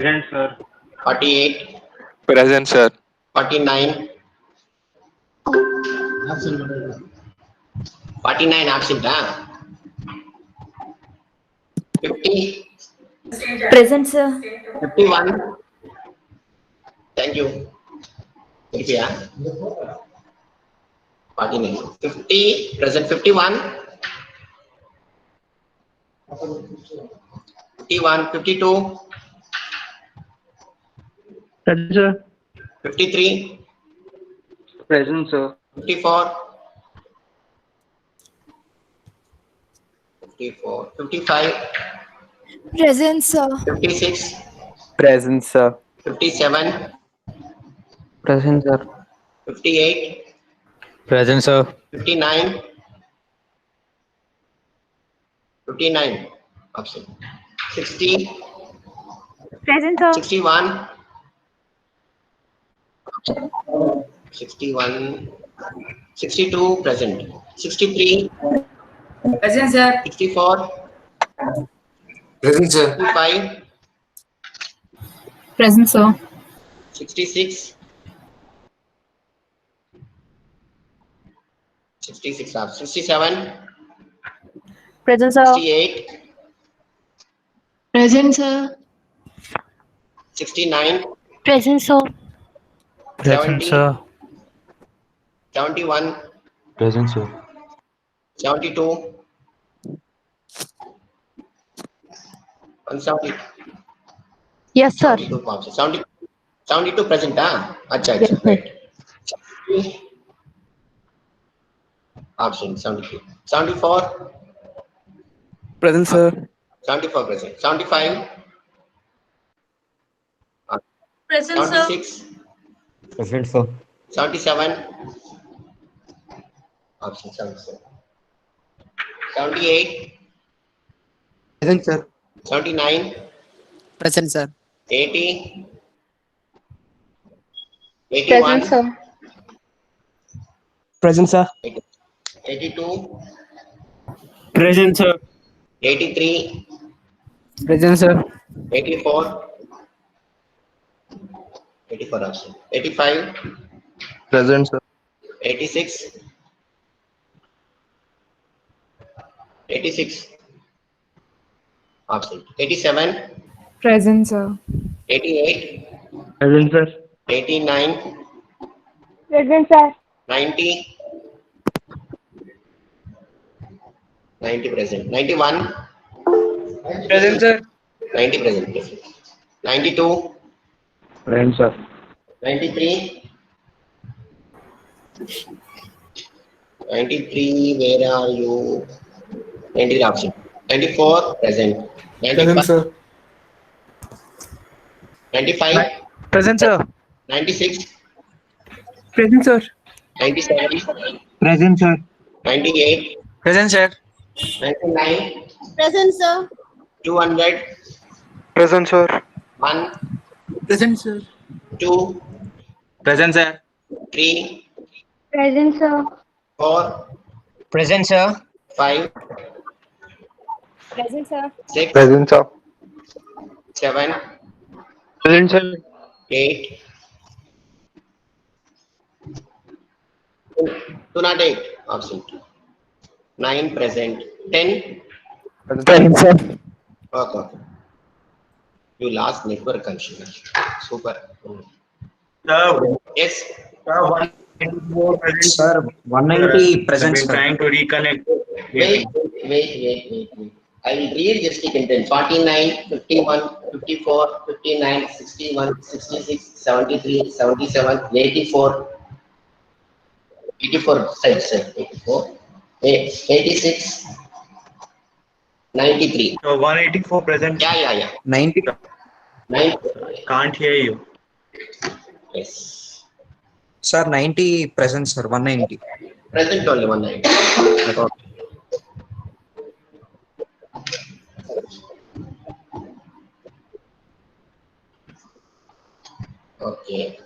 Present, sir. 48, Present, sir. 49, 49 absent, 50, Present, sir. 51. Thank you. Thank you, 49. 50, present 51, 51, 52, Present, sir. 53, Present, sir. 54, 54, 55, Present, sir. 56, Present, sir. 57, Present, sir. 58, Present, sir. 59, 59, absent. 60, Present, sir. 61, 61, 62, present. 63, Present, sir. 64, Present, sir. 65, Present, sir. 66, 66, 67, Present, sir. 68, Present, sir. 69, Present, sir. Present, 70, sir. 71, Present, sir. 72, 170, Yes, sir. 72, 70, 72 present, Acha, Yes, acha, sir. right. Absent, 72. 74, Present, sir. 74 present. 75, Present, sir. 76, Present, sir. 77, absent, 77. 78, Present, sir. 79, Present, sir. 80, Present, 81, sir. Present, sir. 82, Present, sir. 83, Present, sir. 84, 84 absent. 85, Present, sir. 86, 86, absent. 87, Present, sir. 88, Present, sir. 89, Present, sir. 90, 90 present. 91, Present, sir. 90 present. 92, Present, sir. 93, 93, where are you? 93 absent. 94 present. Present, 95, sir. 95, Present, sir. 96, Present, sir. 97, Present, sir. 98, Present, sir. 99, Present, sir. 200, Present, sir. 1, Present, sir. 2, Present, sir. 3, Present, sir. 4, Present, sir. 5, Present, sir. 6, Present, sir. 7, Present, sir. 8, 208 absent. 9 present. 10, Present, sir. okay. You lost network connection. Super. Sir, Yes. sir, 194 present. Sir, 190 I've present, been sir. trying to reconnect. Wait. I will read just the content. 49, 51, 54, 59, 61, 66, 73, 77, 84, 84, sir, 84, 86, 93. So 184 present. Yeah. 90. 9, Can't hear you. yes. Sir, 90 present, sir. 190. Present only 190. Okay.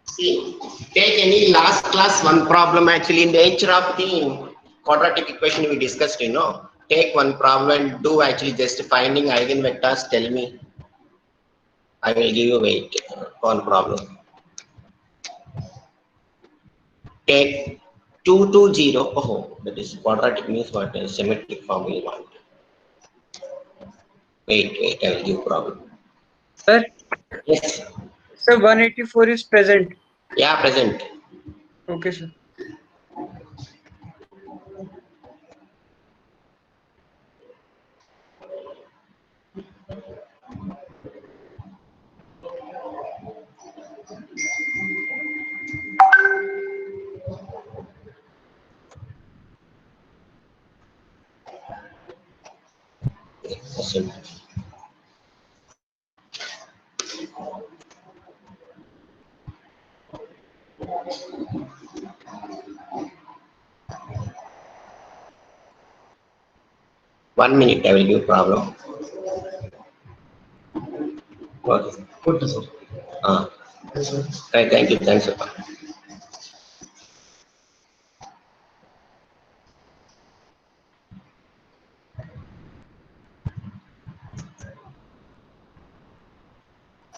See, take any last class one problem actually in the nature of the quadratic equation we discussed, take one problem and do actually just finding eigenvectors. Tell me. I will give you wait one problem. Take 2 to 0. Oh, that is quadratic means what? Symmetric form we want. Wait, I will give problem. Sir, Yes. sir, 184 is present. Yeah, present. Okay, sir. Present. One minute, I will give problem. Okay. Good, sir. Thank you. Thanks, sir.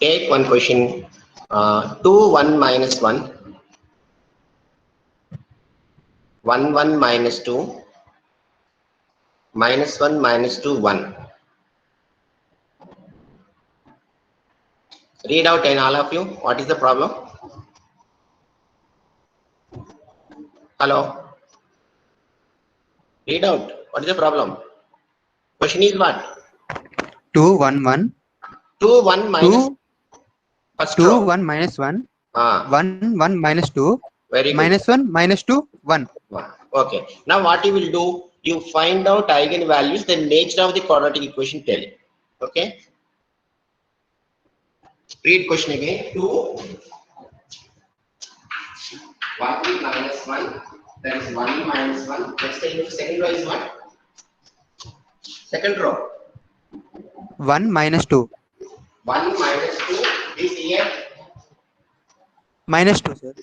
Take one question. 2, 1 minus 1. 1, 1 minus 2. Minus 1 minus 2, 1. Read out and all of you. What is the problem? Hello? Read out. What is the problem? Question is what? 2, 1, 1. 2, 1 minus 2, first 2, row. 1 minus 1. Ah, 1, 1 minus 2. very good. Minus 1 minus 2, 1. Okay. Now what you will do? You find out eigenvalues, the nature of the quadratic equation tell. Okay. Read question again. 2, 1 minus 1. That is 1 minus 1. Next time, second row is what? Second row. 1 minus 2. 1 minus 2 is here. Minus 2, sir.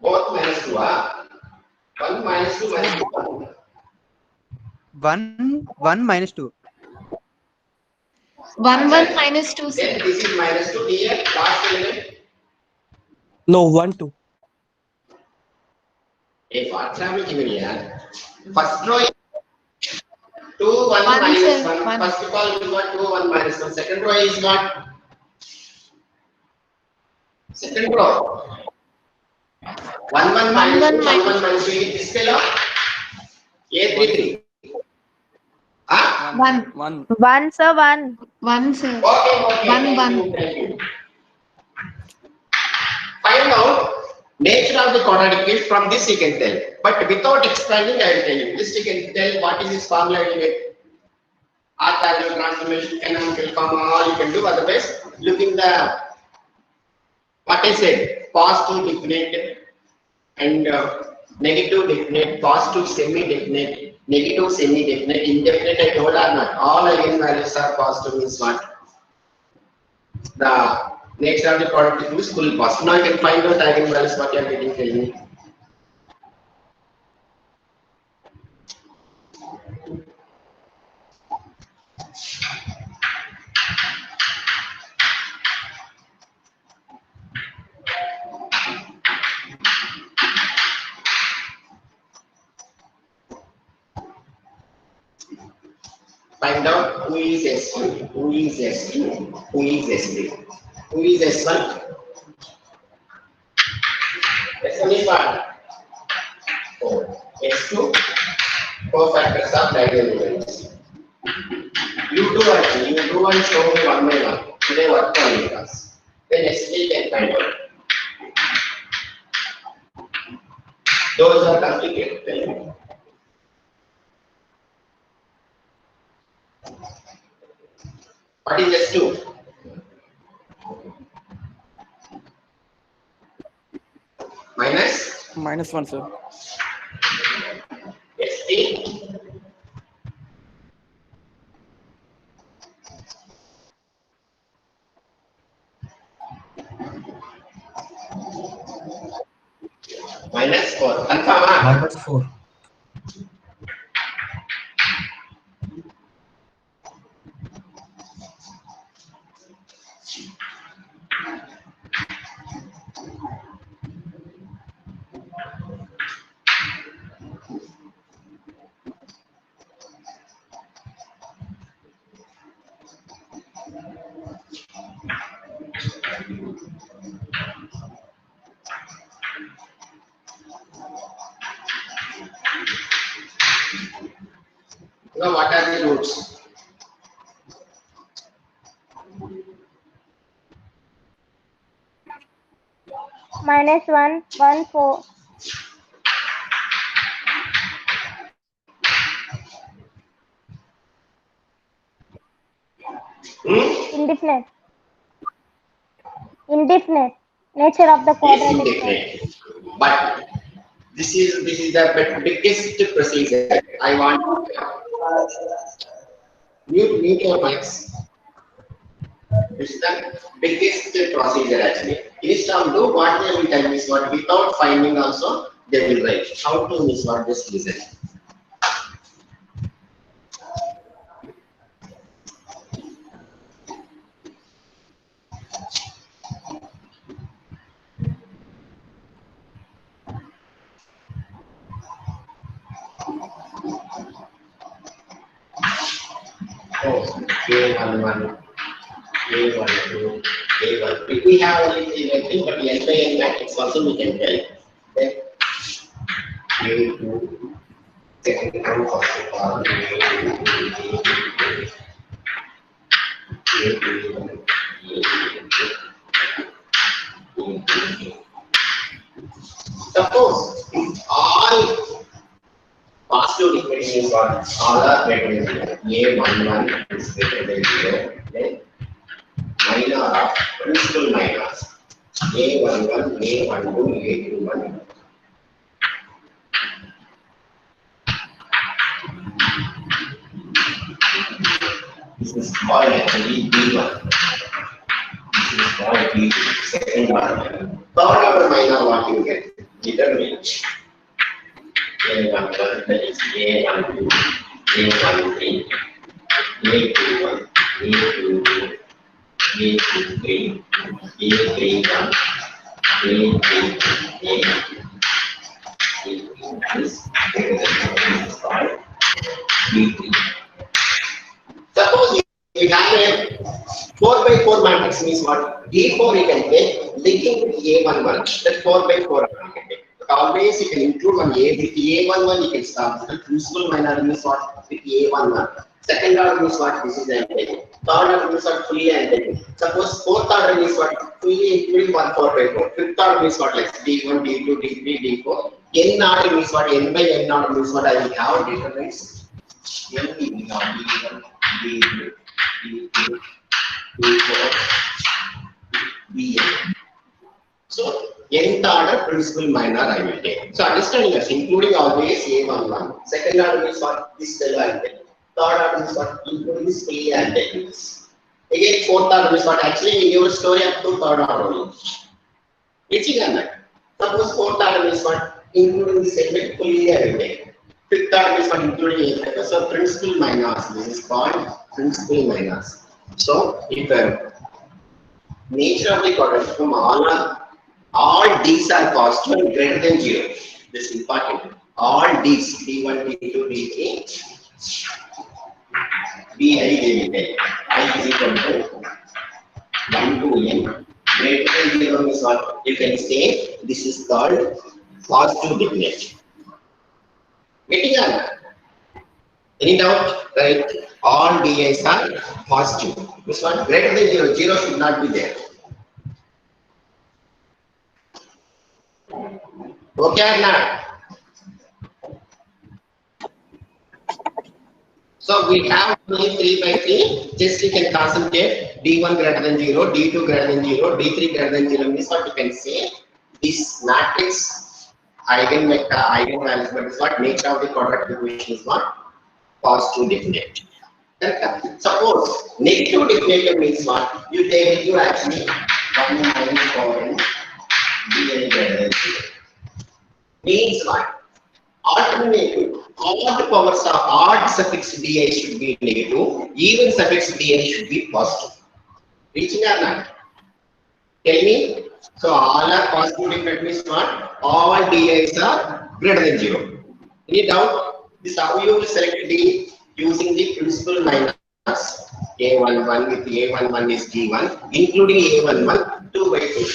Both minus 2. 1 minus 2 minus 2. 1 minus 2. 1 1 minus 2, sir. Then this is minus 2 here. Last element. No, 1, 2. What's happening here? First row is 2, 1 One, minus sir. 1. One. First of all, we got 2, 1 minus 1. Second row is what? Second row. 1, 1 minus 2, 1, 1 minus 2. This fellow? A33. 1. 1. 1, sir. 1. 1, sir. Okay. 1, Thank you. Find out nature of the quadratic equation from this you can tell. But without expanding, I will tell you. This you can tell what is this formula you get. Orthogonal transformation, canonical form, all you can do. Otherwise, look in the what I said, positive definite and negative definite, positive semi-definite, negative semi-definite, indefinite I told or not. All eigenvalues are positive means what? The nature of the product is full positive. Now you can find out eigenvalues what you are getting, tell me. Find out who is S2, who is S2, who is S3, who is S1. S1 is what? 4. S2, 4 factors of diagonal elements. You do actually, you do and show me one by one. Today work on it. Then S3 can find out. Those are complicated. Tell me. What is S2? Minus Minus 1, sir. S3. Minus 4. Confirm. Minus 4. Now what are the roots? -1, 1, 4. Indefinite. Indefinite. Nature of the Is quadratic. indefinite. But this is the biggest procedure. I want mute your mics. This is the biggest procedure actually. Instead of do what they will tell me is what without finding also they will write. How to miss what just listen. Oh, K11, K12, K13. We have only three things, but N by N matrix also we can tell. Then K2, second term first of all, suppose if all positive equation is what all are greater than 0, A11 is greater than 0, then minor of principal minors A11, A12, A21. This is called actually B1. This is called B2. Second one. Third order minor what you get? Determinant. A11, that is A12, A13, A21, A22, A23, A31, A32, A32. This is called B3. Suppose we have a 4 by 4 matrix means what? D4 you can take linking with A11. That 4 by 4 you can take. Always you can include one A. With A11 you can start. The principal minor means what? With A11. Second order means what? This is the entity. Third order means what? Fully entity. Suppose fourth order means what? Fully including 1 4 by 4. Fifth order means what? Like D1, D2, D3, D4. N order means what? N by N order means what? I will have determinants. N D1, D1, D2, D3, D4, Bn. So nth order principal minor I will take. So understanding this, including always A11. Second order means what? This cell I will take. Third order means what? Including this A and this. Again, fourth order means what? Actually, in your story up to third order only. Reaching on that. Suppose fourth order means what? Including this segment fully I will take. Fifth order means what? Including A. So principal minors. This is called principal minors. So if nature of the quadratic from all D's are positive and greater than 0. This is important. All D's, D1, D2, D3, Bi they will take. I is equal to 1 to N. Greater than 0 is what? You can say this is called positive definite. Getting on? Any doubt? Right? All Di's are positive. This one greater than 0. 0 should not be there. Okay or not? So we have only 3 by 3. Just you can concentrate D1 greater than 0, D2 greater than 0, D3 greater than 0 means what you can say. This matrix eigenvalues, but is what nature of the quadratic equation is what? Positive definite. Suppose negative definite means what? You take you actually 1 minus 4n Bn greater than 0. Means what? Alternative. Odd powers of odd suffix di should be negative, even suffix di should be positive. Reaching or not? Tell me. So all are positive definite means what? All di's are greater than 0. Any doubt? This how you will select D using the principal minus A11 with A11 is D1, including A11 2 by 2.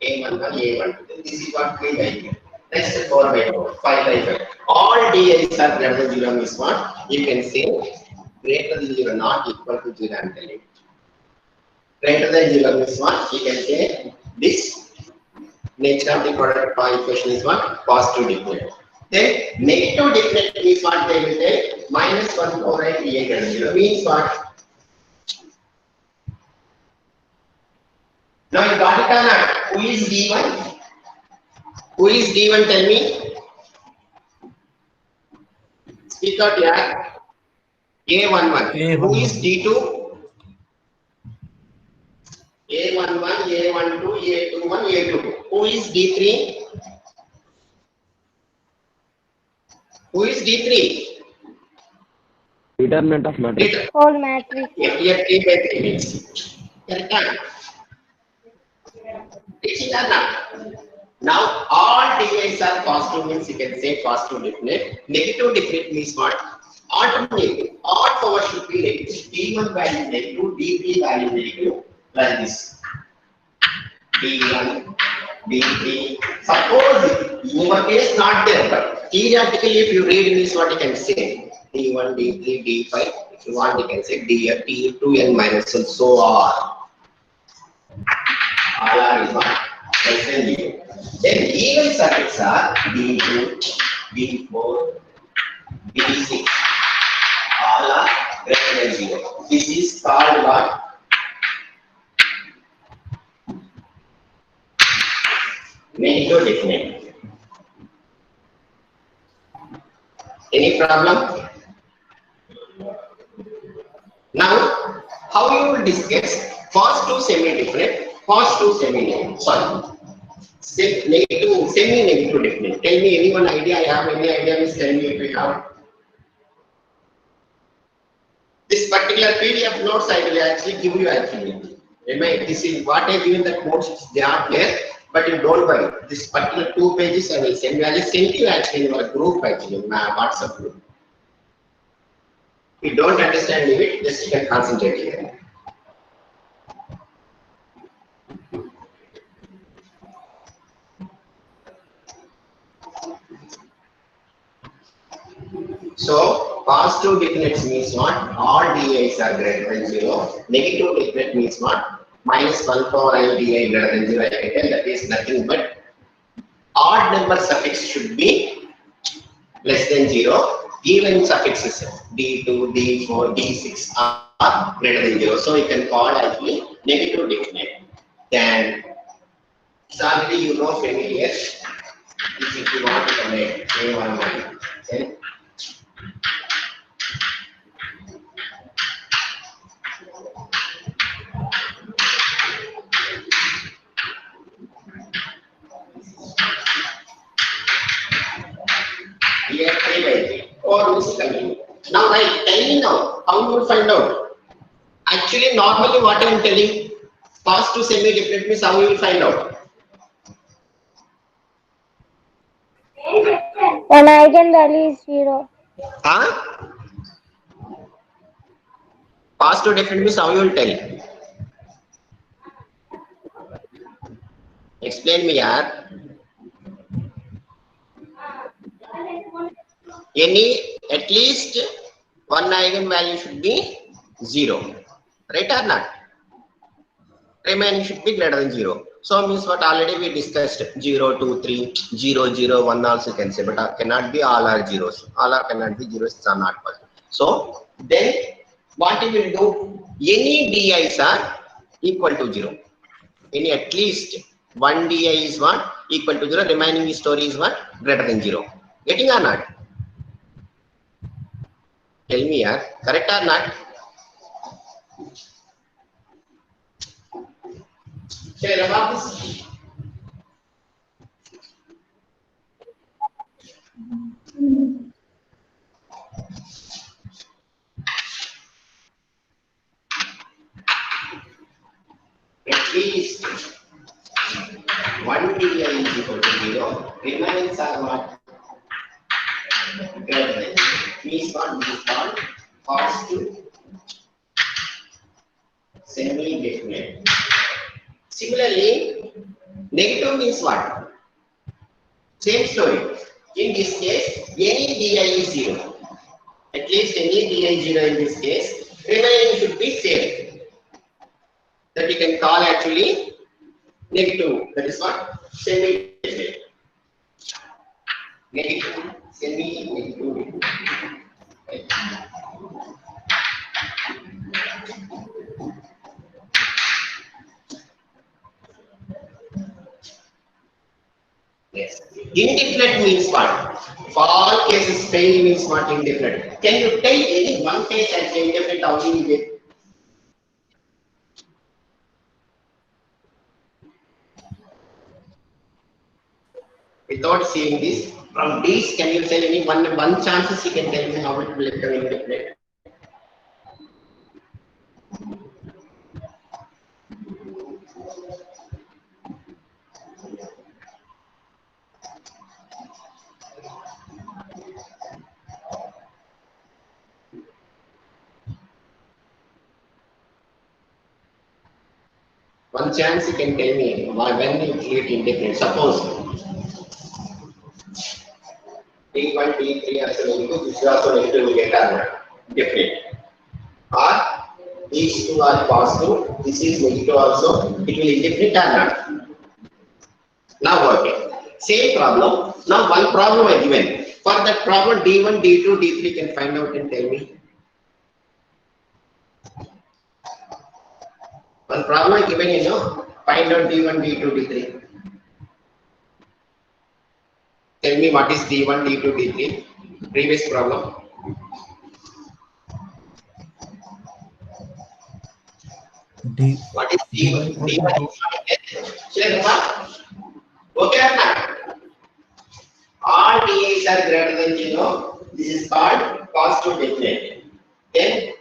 A11, A12. This is what 3 by 2. Next 4 by 4, 5 by 5. All D DIs are greater than 0 means what? You can say greater than 0 not equal to 0 I'm telling. Greater than 0 means what? You can say this nature of the product equation is what? Positive definite. Then negative definite means what they will say? Minus 1 over I DI greater than 0 means what? Now you got it or not? Who is D1? Who is D1? Tell me. Speak out here. A11. Who is D2? A11, A12, A21, A22. Who is D3? Who is D3? Determinant of matrix. Whole matrix. Here 3 by 3 means. Correct. Reaching or not? Now all DIs are positive means you can say positive definite. Negative definite means what? Alternative. Odd power should be negative. D1 value negative, D3 value negative. Like this. D1, D3. Suppose your case not there, but theoretically if you read means what you can say. D1, D3, D5. If you want you can say D2n minus and so on. All are is what? Less than 0. Then even circuits are D2, D4, D6. All are greater than 0. This is called what? Negative definite. Any problem? Now, how you will discuss positive semi-definite, positive semi-negative, sorry, negative, semi-negative definite. Tell me anyone idea, I have any idea, please tell me if you have. This particular PDF notes I will actually give you actually. This is what I give in the notes, they are there, but you don't worry. This particular 2 pages I will send you. I will send you actually in our group actually, in my WhatsApp group. If you don't understand it, just you can concentrate here. So, positive definite means what? All DIs are greater than 0. Negative definite means what? Minus 1 power I DI greater than 0. I can tell that is nothing but odd number suffix should be less than 0. Even suffixes D2, D4, D6 are greater than 0. So, you can call actually negative definite. Then, it's already you know familiar. If you want to connect A11, then here 3 by 3 or musically. Now I tell you now how you will find out. Actually, normally what I am telling, positive semi-definite means how you will find out. When eigenvalue is 0. Huh? Positive definite means how you will tell. Explain me, yaar. Any at least one eigenvalue should be 0, right or not? Remaining should be greater than 0. So means what already we discussed 0, 2, 3, 0, 0, 1 also can say, but cannot be all are zeros. All are cannot be zeros, are not possible. So then what you will do? Any DIs are equal to 0. Any at least one DI is what? Equal to 0. Remaining story is what? Greater than 0. Getting or not? Tell me, yaar, correct or not? Share about this. At least one DI is equal to 0. Remains are what? Greater than 0. Means what? This is called positive semi-definite. Similarly, negative means what? Same story. In this case, any di is 0. At least any di 0 in this case, remaining should be same. That we can call actually negative. That is what? Semi-negative. Negative. Semi-negative. Yes. Indefinite means what? For all cases, fail means what? Indefinite. Can you tell any one case as indefinite? How do you get? Without seeing this, from these, can you tell any one chances you can tell me how it will become indefinite? One chance you can tell me when you create indefinite. Suppose D1, D3 also negative, this is also negative, we get our indefinite. Or these two are positive, this is negative also, it will indefinite or not. Now okay. Same problem. Now one problem I given. For that problem D1, D2, D3 can find out and tell me. One problem I given, you know, find out D1, D2, D3. Tell me what is D1, D2, D3. Previous problem. What is D1? D1 is what? Okay or not? All DAs are greater than 0. This is called positive definite. Then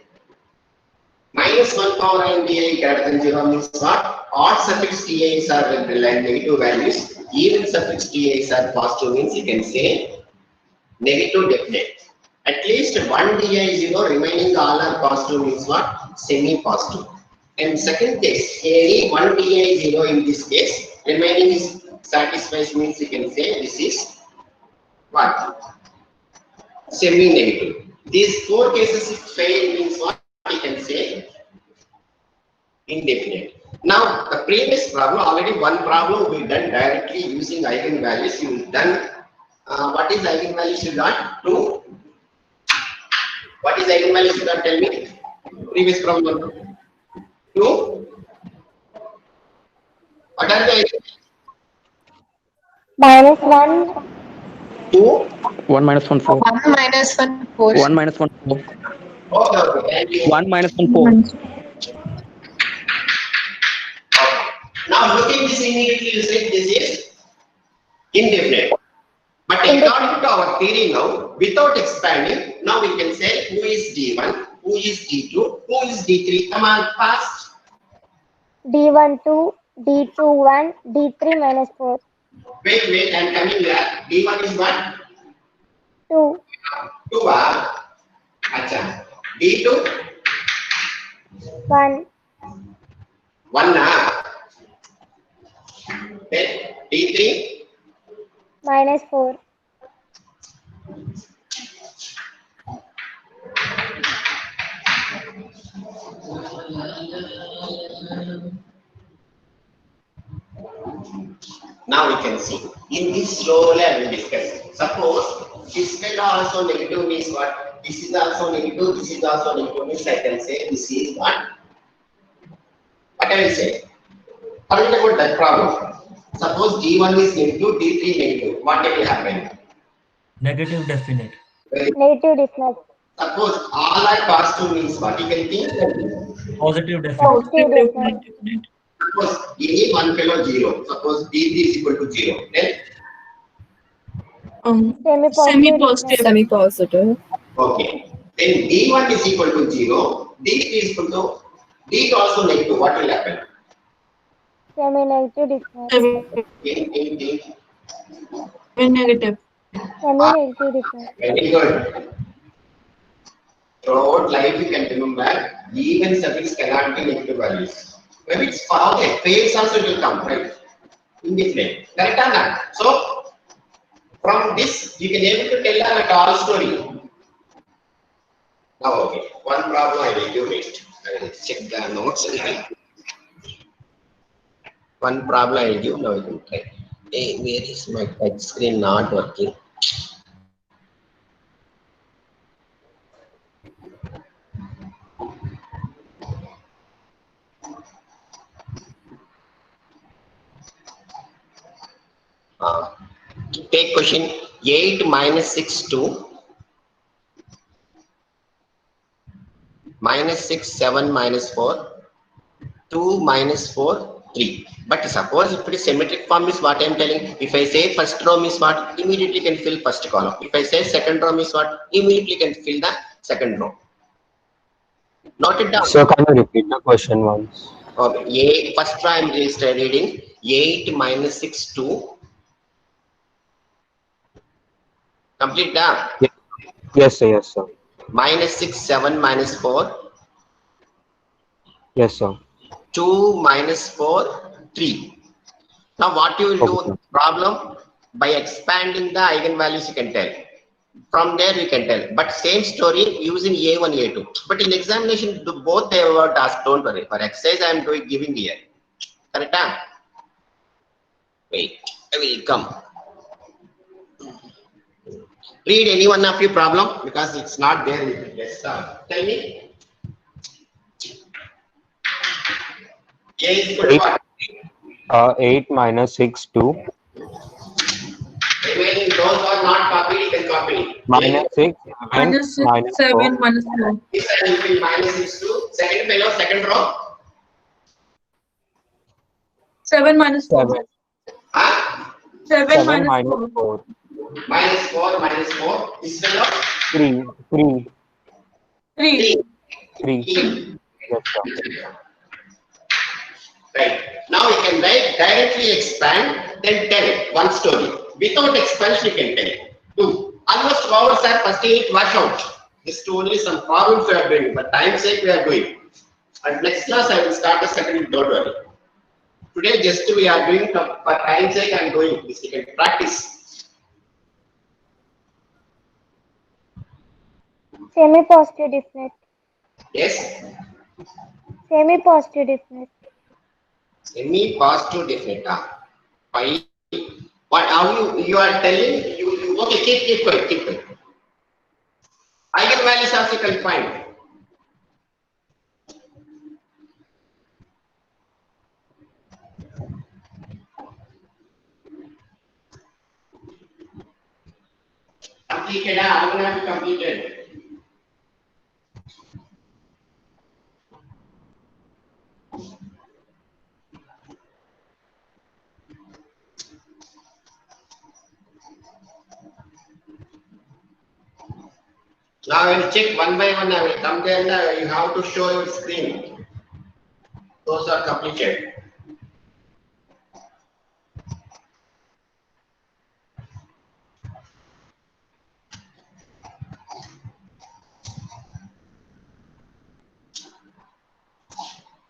minus 1 power n DA greater than 0 means what? Odd suffix DAs are negative values. Even suffix DAs are positive means you can say negative definite. At least one DA is 0, remaining all are positive means what? Semi-positive. And second case, any one DA is 0 in this case, remaining is satisfies means you can say this is what? Semi-negative. These four cases if fail means what? You can say indefinite. Now the previous problem, already one problem we done directly using eigenvalues. You done what is eigenvalues you got? 2. What is eigenvalues you got? Tell me. Previous problem. 2. What are the -1, 2? 1 minus 1 4. 1 minus 1 4. 1 minus 1 4. Okay, thank you. 1 minus 1 4. Now looking this immediately you say this is indefinite. But according to our theory now, without expanding, now we can say who is D1, who is D2, who is D3. Come on, fast. D1 2, D2 1, D3 -4, Wait, I'm coming here. D1 is what? 2, 2 Acha. D2? 1, 1 Then D3? -4, Now we can see. In this slowly I will discuss. Suppose this will also negative means what? This is also negative, this is also negative means I can say this is what? What I will say? Forget about that problem. Suppose D1 is negative, D3 negative. What will happen? Negative definite. negative definite, Suppose all are positive means what? You can think. Positive definite. positive definite, Suppose any one fellow 0. Suppose D3 is equal to 0. Then semi-positive, Semi-positive. okay. Then D1 is equal to 0. D3 is equal to D also negative. What will happen? semi-negative definite, Think. Negative. semi-negative definite, Very good. Throughout life you can remember even suffix cannot be negative values. When it's okay, fails also will come, right? Indefinite. Correct or not? So From this, you can able to tell a tall story. Now, okay, one problem I will give it. I will check the notes. One problem I will give. Now you can try. Hey, where is my touch screen not working? Take question 8 minus 6 2 minus 6 7 minus 4 2 minus 4 3. But suppose if it is symmetric form is what I am telling. If I say first row means what, immediately can fill first column. If I say second row means what, immediately can fill the second row. Note it down. So can you repeat the question once? Okay. First row I am reading 8 minus 6 2. Complete that. Yes, sir. Yes, sir. Minus 6 7 minus 4. Yes, sir. 2 minus 4 3. Now what you will Okay. do problem by expanding the eigenvalues you can tell. From there you can tell. But same story using A1 A2. But in examination both they were asked. Don't worry. For exercise I am giving here. Correct? Wait. I will come. Read any one of your problem because it's not there. Yes, sir. Tell me. A is equal to what? 8 minus 6 2 Remaining those are not copied, you can copy. minus 6 7 Minus 6, minus 7, 4. minus 4. This side will be minus 6 2. Second fellow, second row. 7 minus 4. 7 Huh? 7 7 minus minus 4. 4. Minus 4 minus 4. This fellow 3 3 3. 3. 3. Yes, sir. Right. Now you can directly expand, then tell one story. Without expansion, you can tell. Do. Almost hours are first 8 wash out. This is only some problems we are doing, but time's sake we are doing. And next class I will start the second, don't worry. Today just we are doing for time's sake I am doing this. You can practice. Semi-positive definite. Yes? Semi-positive definite. Semi-positive definite. Why? What how you are telling you okay, keep quiet. Eigenvalues also confined. Completed, I'm gonna have to completed. Now I will check one by one. I will come there and you have to show your screen. Those are completed.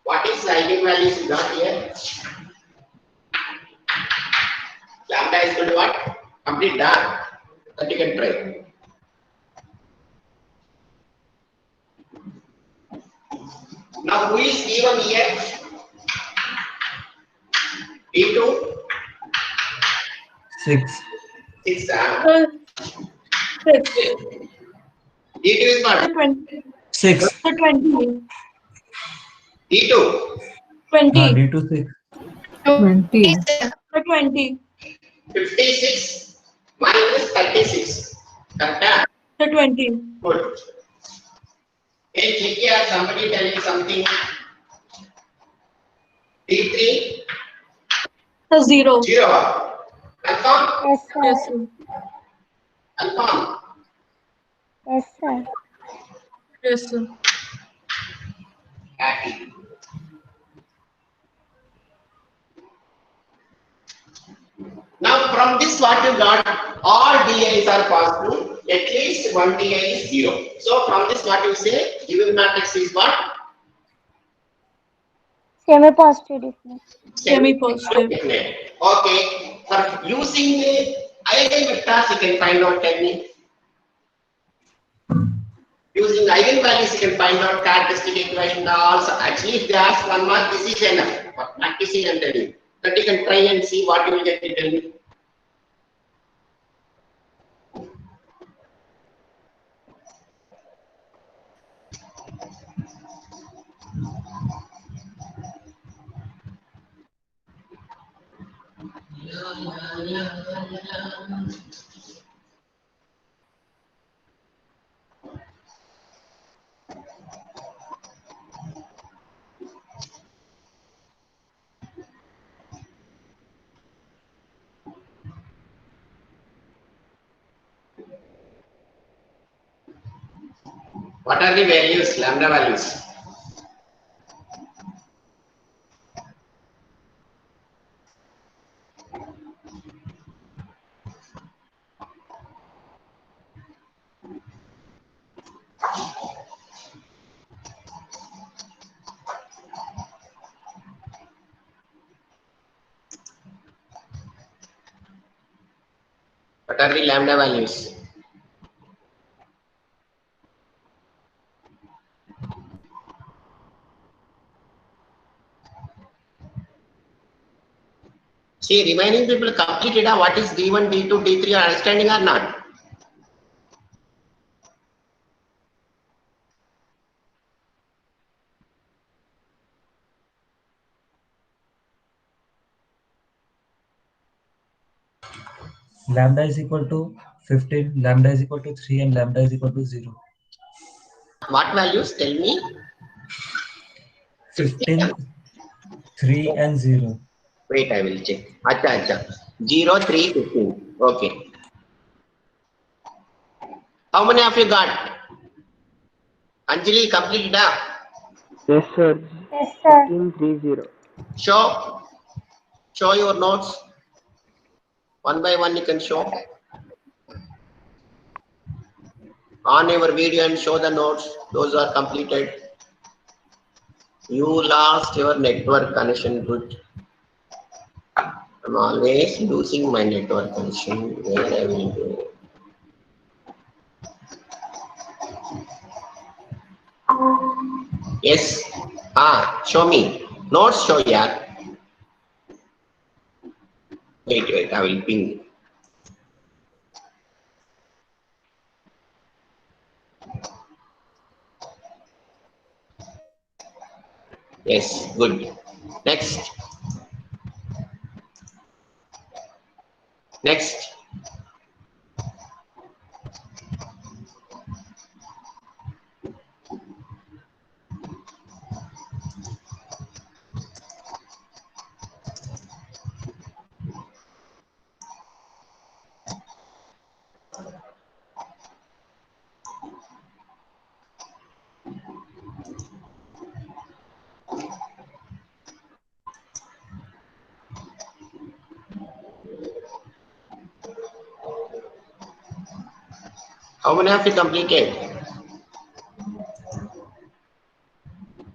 What is the eigenvalues you got here? Lambda is equal to what? Complete that. That you can try. Now who is given here? D2? 6. 6. 6. D2 is what? 20. 6. 20. D2? 20. D2 6. 20. 20. 56 minus 36. Correct? 20. Good. Hey, check here. Somebody telling something. D3? 0. 0. Confirm? Yes, sir. Yes, sir. Confirm? Yes, sir. Yes, sir. Happy. Now from this what you got, all DIs are positive, at least one DI is 0. So from this what you say, given matrix is what? Semi-positive definite. Semi-positive. Okay. For using Eigenvectors you can find out, tell me. Using eigenvalues you can find out characteristic equation also. Actually, if they ask 1 mark, this is enough for practicing and telling. But you can try and see what you will get to tell me. What are the values, lambda values? What are the lambda values? See, remaining people completed what is D1, D2, D3 are understanding or not? Lambda is equal to 15, lambda is equal to 3, and lambda is equal to 0. What values? Tell me. 15, 3, and 0. Wait, I will check. Acha. 0, 3, 15. Okay. How many of you got? Anjali completed? Yes, sir. Yes, sir. 1530. Show your notes. One by one you can show. On your video and show the notes. Those are completed. You lost your network connection. Good. I'm always losing my network connection. Where I will go? Yes. Show me. Notes show, yeah. Wait, I will ping. Yes, good. Next. How many have you completed?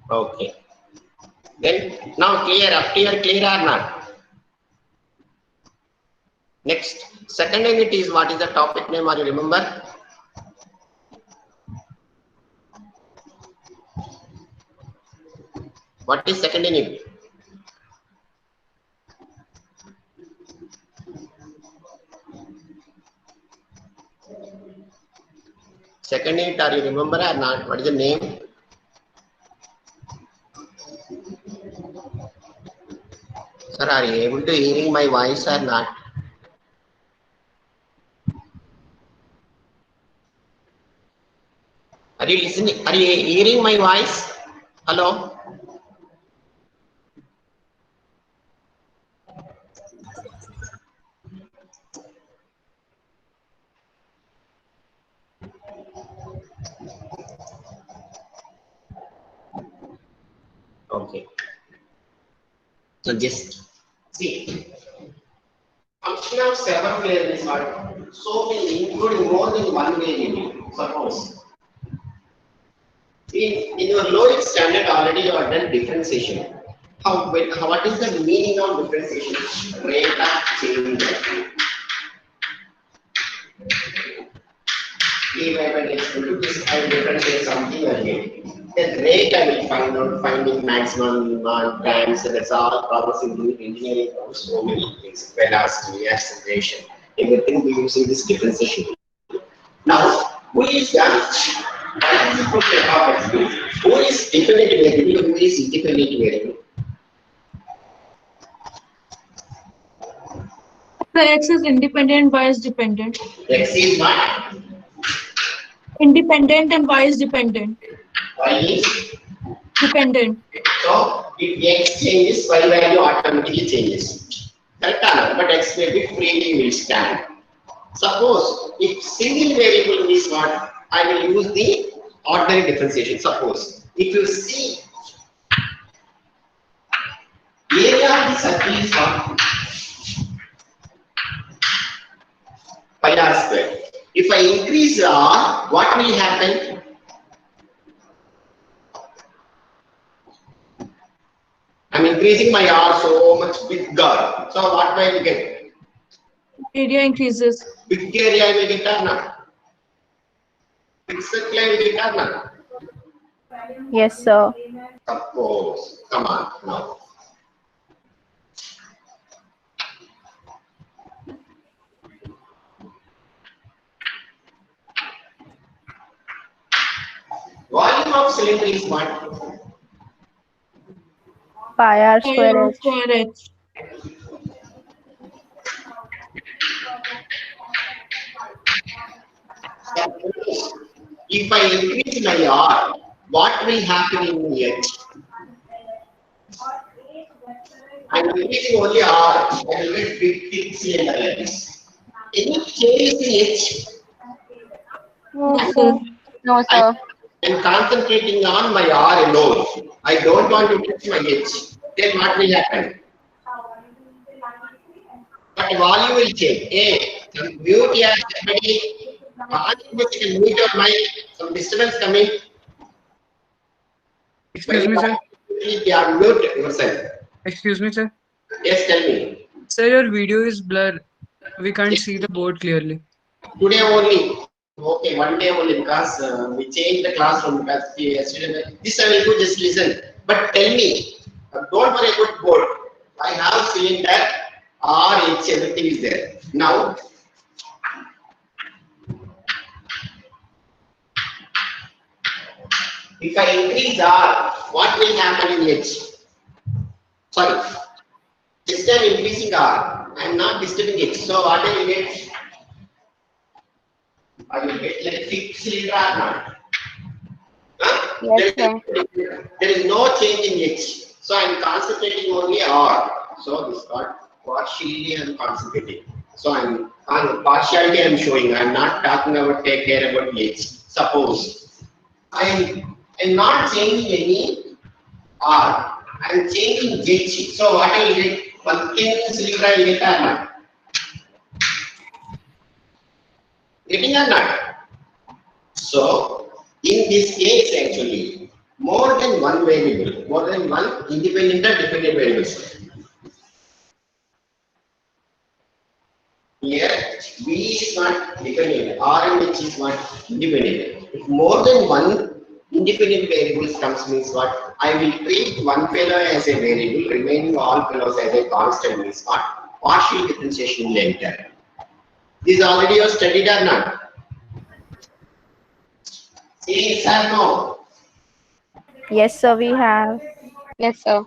Okay. Then now clear. Up here clear or not? Next. Second unit is what is the topic name? Are you remember? What is second unit? Second unit, are you remember or not? What is the name? Sir, are you able to hearing my voice or not? Are you listening? Are you hearing my voice? Hello? Okay. So just see. Function of several variables are so many, including more than one variable. Suppose in your lower standard already you have done differentiation. What is the meaning of differentiation? Rate of change. dy by dx into this, I will differentiate something again. The rate I will find out, finding maximum times, so that's all problems in engineering comes so many things, velocity, acceleration, everything we using this differentiation. Now, who is that? Who is dependent variable? Who is independent variable? The X is independent, Y is dependent. X is what? Independent and Y is dependent. Y is Dependent. so if X changes, Y value automatically changes. Correct or not? But X may be freely will stand. Suppose if single variable is what, I will use the ordinary differentiation. Suppose if you see area of the circle is what? Pi r square. If I increase r, what will happen? I'm increasing my r so much bigger. So what will I get? Area increases. Big area I will get or not? Big circle I will get or not? Yes, sir. Suppose, come on now. Volume of cylinder is what? Pi r Pi square r h. square h. If I increase my r, what will happen in h? I'm increasing only r, I will get big cylinder like this. Any change in h? No, sir. No, I am concentrating on my r alone. I don't want to touch my h. Then what will happen? But volume will change. Hey, mute here, somebody. Can mute your mic. Some disturbance coming. Excuse me, sir. Yeah, mute yourself. Excuse me, sir. Yes, tell me. Sir, your video is blurred. We can't see the board clearly. Today only. Okay, one day only because we changed the classroom because this I will do, just listen. But tell me, don't worry about board. I have seen that R, H, everything is there. Now, if I increase R, what will happen in H? Sorry, just I'm increasing R. I am not disturbing H. So what I will get? I will get like fixed cylinder or not? Huh? Yes, sir. There is no change in H. So I am concentrating only R. So this got partially I am concentrating. So I am partiality I am showing. I am not talking about take care about H. Suppose I am not changing any R. I am changing H. So what I will get? One thin cylinder I will get or not? Getting or not? So in this case actually more than one variable, more than one independent or dependent variables. Here V is not dependent, R and H is not independent. If more than one independent variables comes means what? I will treat one fellow as a variable, remaining all fellows as a constant means what? Partial differentiation will enter. This already you have studied or not? Yes or no? Yes, sir, we have. Yes, sir.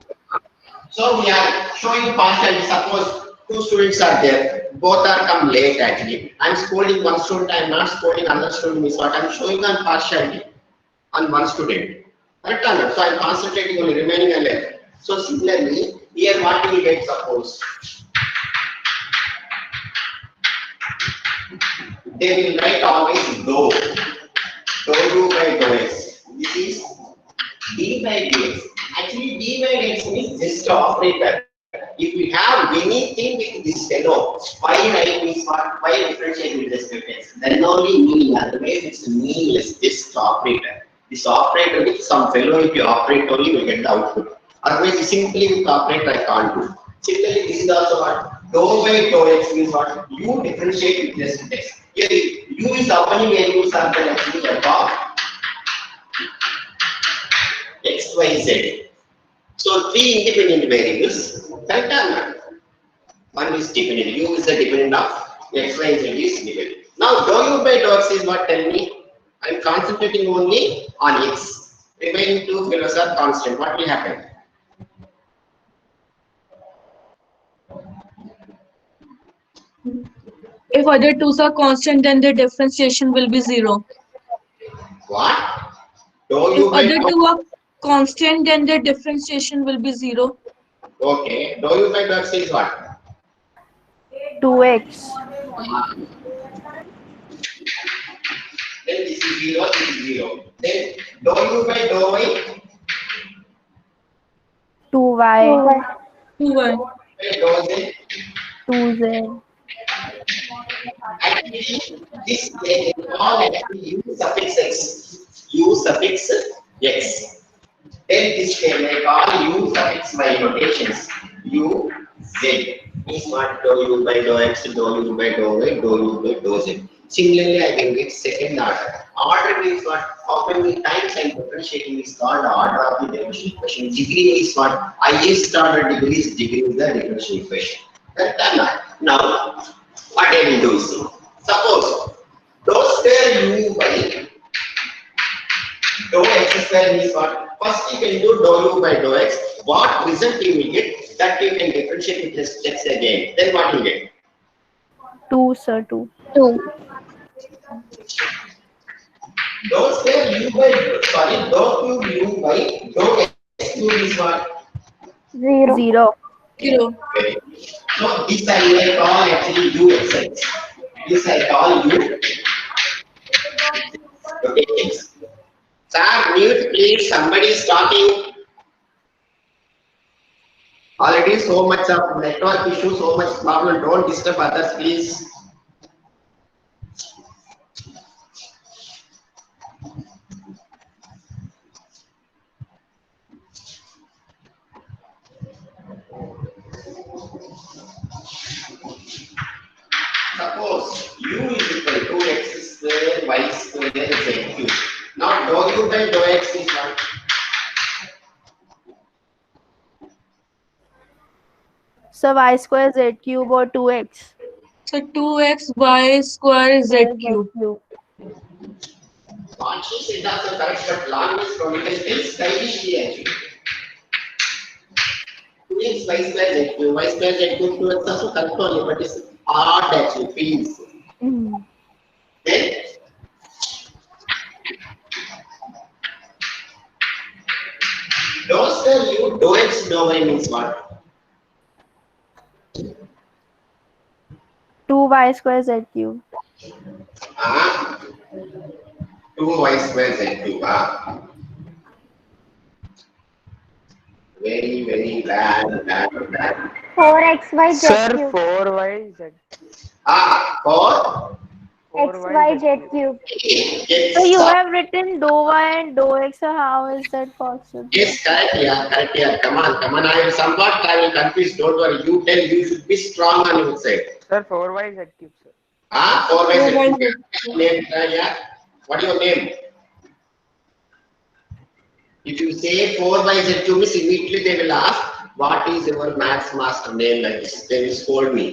So we are showing partiality. Suppose two students are there, both are come late actually. I am scolding one student, I am not scolding another student means what? I am showing on partiality on one student. Correct or not? So I am concentrating on remaining and left. So similarly, here what we will get suppose? They will write always dou. Dou by dou x. This is d by dx. Actually, d by dx means just operator. If we have anything with this fellow, y right means what? Y differentiate with respect to x. Then only meaning. Otherwise, it's meaningless. This operator. This operator with some fellow, if you operate only, you will get the output. Otherwise, simply with operator, I can't do. Similarly, this is also what? Dou by dou x means what? U differentiate with respect to x. Here, U is how many variables are there actually above x, y, z. So, three independent variables. Correct or not? One is dependent. U is the dependent of x, y, z is dependent. Now, dou u by dou x is what? Tell me. I am concentrating only on x. Remaining two values are constant. What will happen? If other twos are constant, then the differentiation will be 0. What? Dou If u by other dou. two are constant, then the differentiation will be 0. Okay. Dou u by dou x is what? 2x. Then this is 0, this is 0. Then dou u by dou y 2y. 2y. by dou z. 2z. Actually, this they call actually u suffix x. U suffix x. Then this they call u suffix y notations. U z is what dou u by dou x, dou u by dou y, dou u by dou z. Similarly, I can get second order. Order means what? How many times I am differentiating is called the order of the differential equation. Degree is what? Highest order degree is the differential equation. Now, what I will do is, suppose dou square u by dou x square is what? First you can do dou u by dou x. What result you will get? That you can differentiate with this x again. Then what you get? 2, sir. 2. Dou square u by dou cube u by dou x cube is what? 0. 0. Okay. So this I will call actually u xx. This I call u. Okay. Sir, mute please. Somebody is talking. Already so much of network issue, so much problem. Don't disturb others, please. Suppose u is equal to x square y square z cube. Now dou u by dou x is what? So y square z cube or 2x. So 2x y square z cube. What she said also correct, but long is probably still slightly actually. 2x y square z cube, y square z cube 2x also correct only, but it's odd actually feels. Then dou square u dou x dou y means what? 2y square z cube. 2y square z cube. Very bad. 4xy z Sir, cube. 4y z. 4 xy z cube. So you have written dou y and dou x. So how is that possible? Yes, correct, yeah. Come on. I will confuse. Don't worry. You tell. You should be strong on your side. Sir, 4y z cube, sir. 4y z cube. Name, yeah. What is your name? If you say 4y z cube, immediately they will ask, what is your maths master name like this? They will scold me.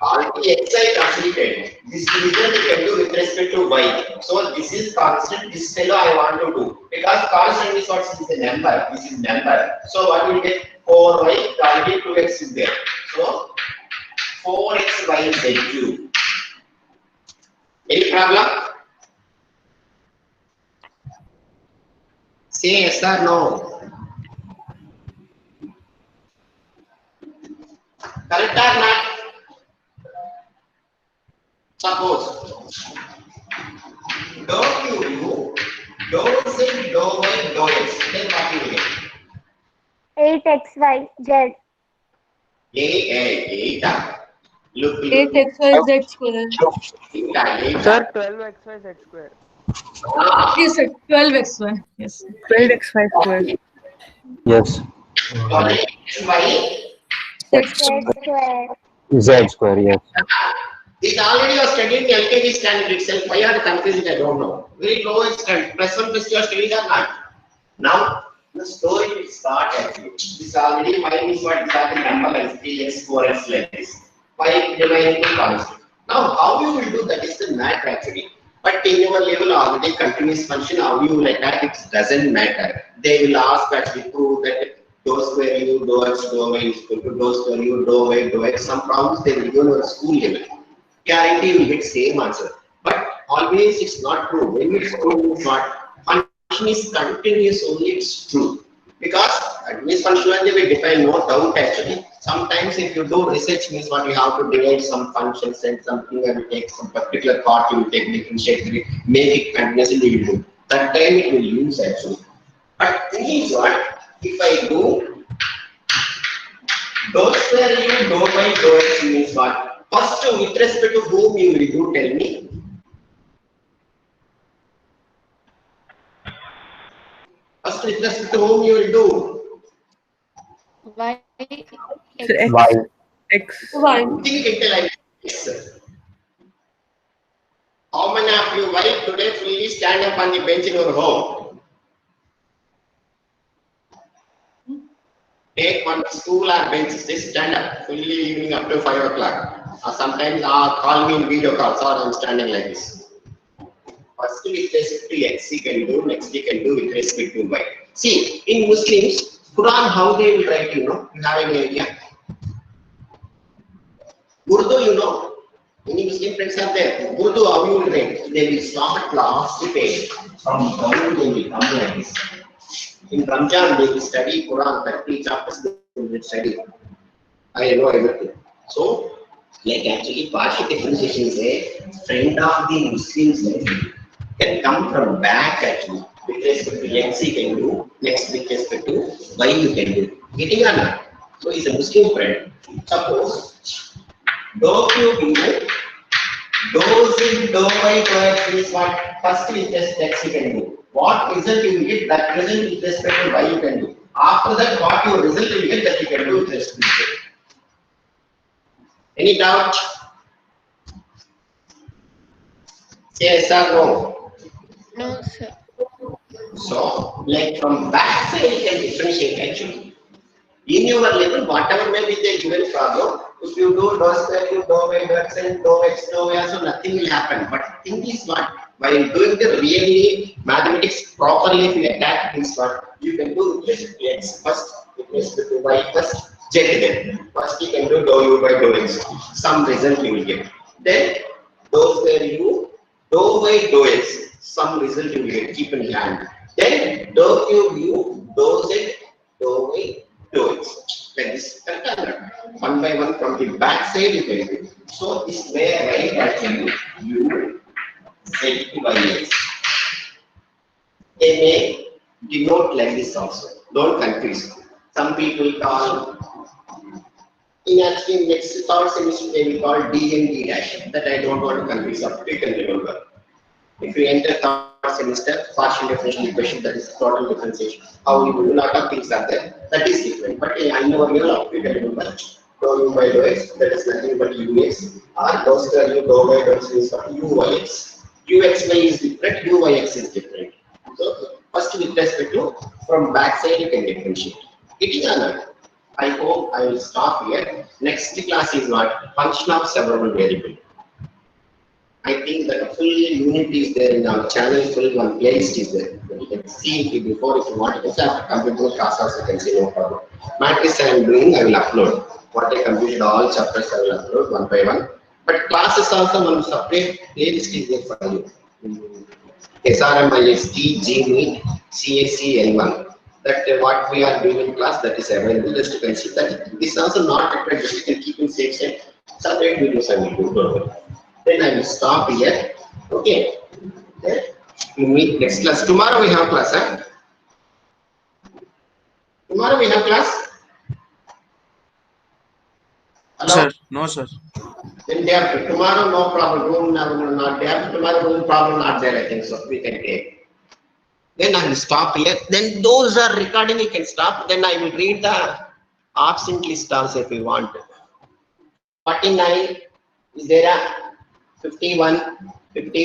Already x I considered. This result you can do with respect to y. So this is constant. This fellow I want to do because constant is what is the number. This is number. So what will get 4y? Already 2x is there. So 4xy z cube. Any problem? Say yes or no. Correct or not? Suppose dou u, dou z, dou y, dou x. Then what you will get? 8xy z. 8. Look. 8xy z square. Sir, 12xy z square. Yes, sir. 12xy. Yes. 12xy square. Yes. Xy Z Z square. Z square, yes. It already was studied in LKG standard itself. Why are you confused? I don't know. Very lowest standard. +1 + 2 are studied or not? Now, the story will start actually. This already y is what is happening number like 3x, 4x like this. Y dividing to constant. Now, how you will do that is the matter actually. But in your level already continuous function, how you will attack it doesn't matter. They will ask actually prove that dou square u, dou x, dou y is equal to dou square u, dou y, dou x. Some problems they will give you at school level. Guarantee you will get same answer. But always it's not true. When it's true, it's not. Function is continuous only, it's true. Because continuous function they will define no doubt actually. Sometimes if you do research means what you have to divide some functions and something and take some particular part you will take differentiate it, make it continuously you will do. That time it will use actually. But thing is what if I do dou square u, dou y, dou x means what? First, with respect to whom you will do, tell me. First, with respect to whom you will do. Y. Y. X. Y. Think it like X. How many of you will today fully stand up on the bench in your home? Take one stool or bench, just stand up fully evening up to 5 o'clock. Or sometimes call me in video call, so I'm standing like this. First with respect to X you can do, next you can do with respect to Y. See, in Muslims, Quran how they will write, you know, you have any idea? Urdu, you know, many Muslim friends are there. Urdu how you will write? They will start last page. From down they will come like this. In Ramjan, they will study Quran, 30 chapters they will study. I know everything. So, like actually, partial differentiation is a friend of the Muslims can come from back actually. With respect to X you can do, next with respect to Y you can do. Getting or not? So, he's a Muslim friend. Suppose, dou cube u, dou z, dou y, dou x is what? First with just X you can do. What result you will get, that result with respect to Y you can do. After that, what your result you will get, that you can do with respect to Z. Any doubt? Yes or no? No, sir. So, like from back side, you can differentiate actually. In your level, whatever may be the given problem, if you do dou square u, dou y, dou x, and dou x, dou y, so nothing will happen. But thing is what? While doing the really mathematics properly, if you attack this one, you can do with respect to x first, with respect to y first, z then. First you can do dou u by dou x. Some result you will get. Then dou square u, dou y, dou x. Some result you will get. Keep in hand. Then dou cube u, dou z, dou y, dou x. Like this. One by one from the back side you can do. So this way I write actually u z to y x. They may denote like this also. Don't confuse. Some people call in actually next third semester they will call d and d dash. That I don't want to confuse up. You can remember. If you enter third semester, partial differential equation, that is total differentiation. How you do, lot of things are there. That is different. But I know level, you can remember. Dou u by dou x, that is nothing but ux. Or dou square u, dou y, dou x is uyx. Uxy is different, uyx is different. So first with respect to from back side you can differentiate. It is another. I hope I will stop here. Next class is what? Function of several variable. I think that full unit is there in our channel, full one playlist is there. You can see it before if you want. If after completing the class also you can see no problem. Matrix I am doing, I will upload. What I completed all chapters I will upload one by one. But classes also one separate playlist is there for you. SRM, IST, GME, CSC, L1. That what we are doing in class that is available. Just you can see that this is also not required. Just you can keep in safe side. Separate videos I will do. Then I will stop here. Okay. Then we meet next class. Tomorrow we have class, huh? Tomorrow we have class. Hello? Sir, no sir. Then day after tomorrow, no problem. Room not day after tomorrow, room problem not there. I think so. We can take. Then I will stop here. Then those are recording. You can stop. Then I will read the absent list also if you want. 49 is there a 51, 50.